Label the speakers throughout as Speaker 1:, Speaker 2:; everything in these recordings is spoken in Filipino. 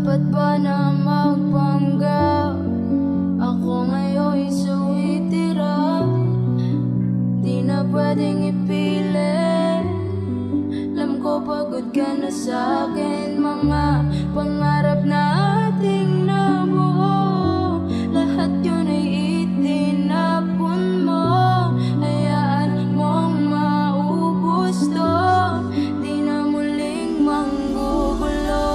Speaker 1: Dapat ba na magpanggap? Ako ngayon'y suwitira. Di na pwedeng ipilit. Alam ko pagod ka na sa'kin. Mga pangarap na ating nabuo, lahat yun ay itinapon mo. Hayaan mong maubos to, di na muling manggugulo.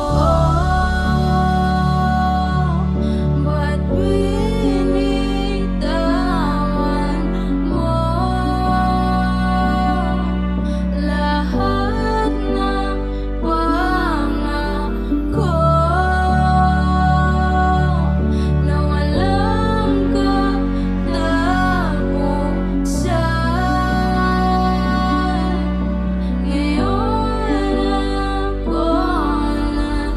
Speaker 1: Ba't binitawan mo lahat ng pangako na walang katapusan? Ngayon ako na lang.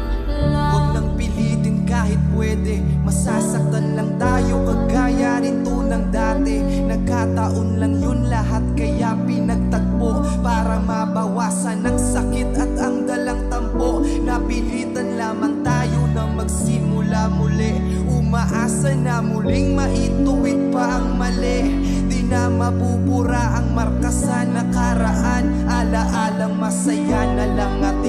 Speaker 2: Huwag nang pilitin kahit pwede. Masasaktan lang tayo kagaya rin to ng dati. Nagkataon lang yun lahat kaya pinagtagpo, para mabawasan ang sakit at ang dalang tampo. Napilitan lamang tayo na magsimula muli, umaasa na muling maituwid pa ang mali. Di na mabubura ang marka sa nakaraan, alaalang masaya na lang at